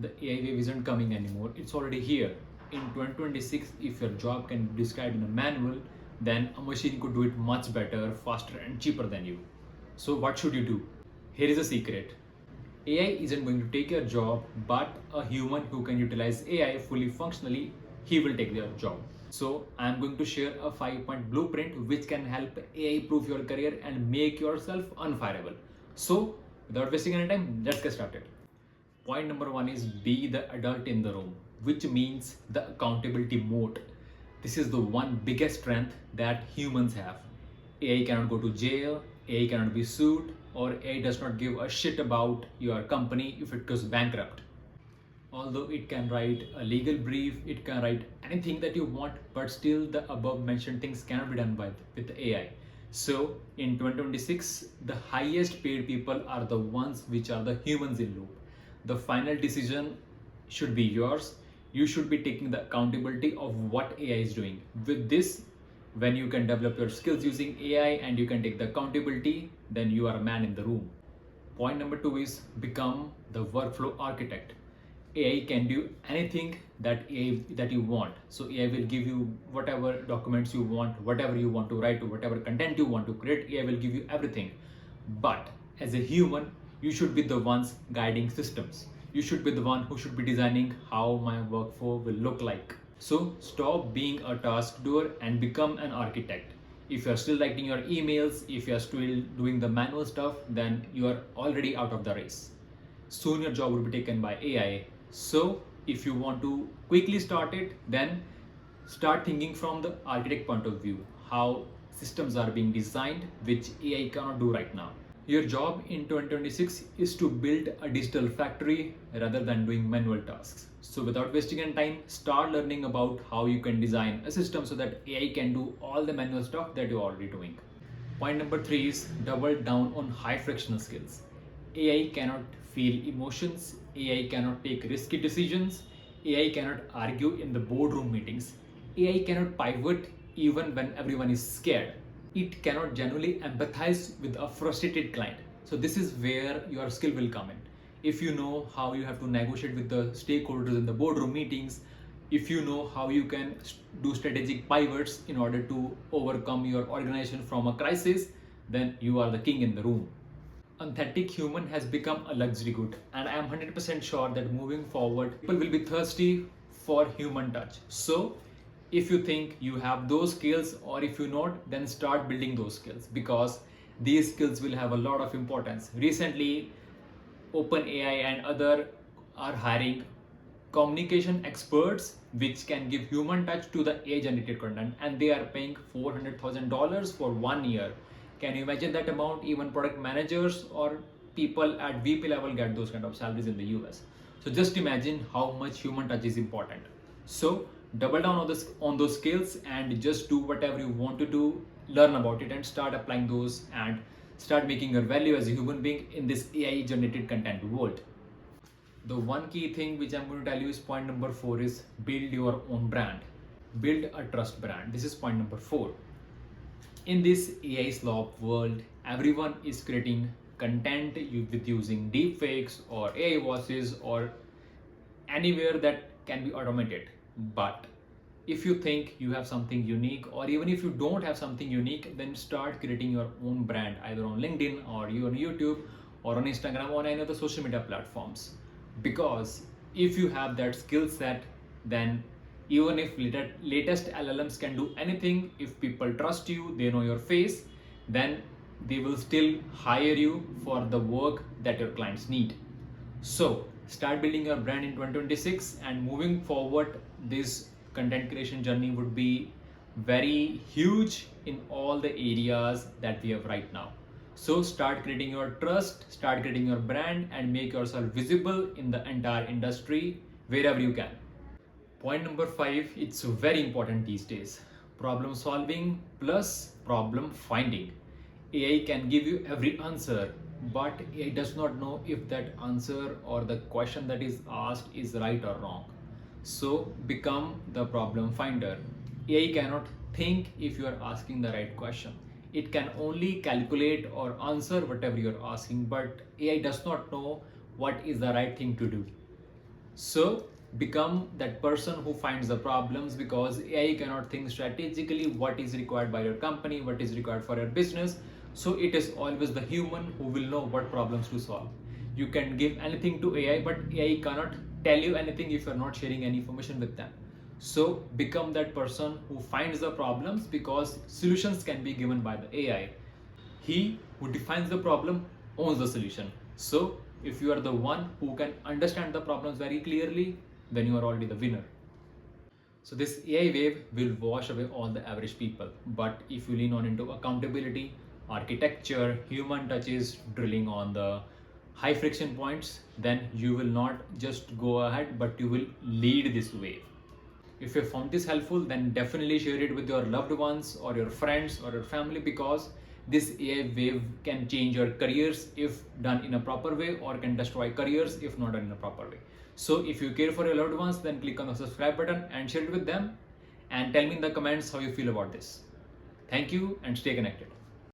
The AI wave isn't coming anymore, it's already here. In 2026, if your job can be described in a manual, then a machine could do it much better, faster, and cheaper than you. So, what should you do? Here is a secret: AI isn't going to take your job, but a human who can utilize AI fully functionally, he will take your job. So, I'm going to share a 5-point blueprint which can help AI proof your career and make yourself unfireable. So, without wasting any time, let's get started. Point number one is be the adult in the room, which means the accountability mode. This is the one biggest strength that humans have. AI cannot go to jail, AI cannot be sued, or AI does not give a shit about your company if it goes bankrupt. Although it can write a legal brief, it can write anything that you want, but still the above mentioned things cannot be done with AI. So in 2026, the highest paid people are the ones which are the humans in loop. The final decision should be yours. You should be taking the accountability of what AI is doing. With this, when you can develop your skills using AI and you can take the accountability, then you are a man in the room. Point number two is become the workflow architect. AI can do anything that you want. So AI will give you whatever documents you want, whatever you want to write, whatever content you want to create. AI will give you everything. But as a human, you should be the ones guiding systems. You should be the one who should be designing how my workflow will look like. So stop being a task doer and become an architect. If you're still writing your emails, if you're still doing the manual stuff, then you are already out of the race. Soon your job will be taken by AI. So if you want to quickly start it, then start thinking from the architect point of view, how systems are being designed, which AI cannot do right now. Your job in 2026 is to build a digital factory rather than doing manual tasks. So without wasting any time, start learning about how you can design a system so that AI can do all the manual stuff that you're already doing. Point number three is double down on high frictional skills. AI cannot feel emotions, AI cannot take risky decisions, AI cannot argue in the boardroom meetings, AI cannot pivot even when everyone is scared. It cannot genuinely empathize with a frustrated client. So this is where your skill will come in. If you know how you have to negotiate with the stakeholders in the boardroom meetings, if you know how you can do strategic pivots in order to overcome your organization from a crisis, then you are the king in the room. Authentic human has become a luxury good, and I am 100% sure that moving forward, people will be thirsty for human touch. So, if you think you have those skills, or if you not, then start building those skills, because these skills will have a lot of importance. Recently, OpenAI and other are hiring communication experts which can give human touch to the AI generated content, and they are paying $400,000 for 1 year. Can you imagine that amount? Even product managers or people at VP level get those kind of salaries in the US. So just imagine how much human touch is important. So double down on those skills and just do whatever you want to do, learn about it and start applying those and start making your value as a human being in this AI generated content world. The one key thing which I'm going to tell you is point number four is build your own brand. Build a trust brand. This is point number four. In this AI slop world, everyone is creating content with using deepfakes or AI voices or anywhere that can be automated. But if you think you have something unique, or even if you don't have something unique, then start creating your own brand either on LinkedIn or you on YouTube or on Instagram or any other social media platforms. Because if you have that skill set, then even if latest LLMs can do anything, if people trust you, they know your face, then they will still hire you for the work that your clients need. So start building your brand in 2026, and moving forward, this content creation journey would be very huge in all the areas that we have right now. So start creating your trust, start creating your brand, and make yourself visible in the entire industry wherever you can. Point number five, it's very important these days. Problem solving plus problem finding. AI can give you every answer, but AI does not know if that answer or the question that is asked is right or wrong. So become the problem finder. AI cannot think if you are asking the right question. It can only calculate or answer whatever you're asking, but AI does not know what is the right thing to do. So become that person who finds the problems, because AI cannot think strategically what is required by your company, what is required for your business. So it is always the human who will know what problems to solve. You can give anything to AI, but AI cannot tell you anything if you're not sharing any information with them. So become that person who finds the problems, because solutions can be given by the AI. He who defines the problem owns the solution. So if you are the one who can understand the problems very clearly, then you are already the winner. So this AI wave will wash away all the average people. But if you lean on into accountability, architecture, human touches, drilling on the high friction points, then you will not just go ahead, but you will lead this wave. If you found this helpful, then definitely share it with your loved ones or your friends or your family, because this AI wave can change your careers if done in a proper way, or can destroy careers if not done in a proper way. So if you care for your loved ones, then click on the subscribe button and share it with them, and tell me in the comments how you feel about this. Thank you and stay connected.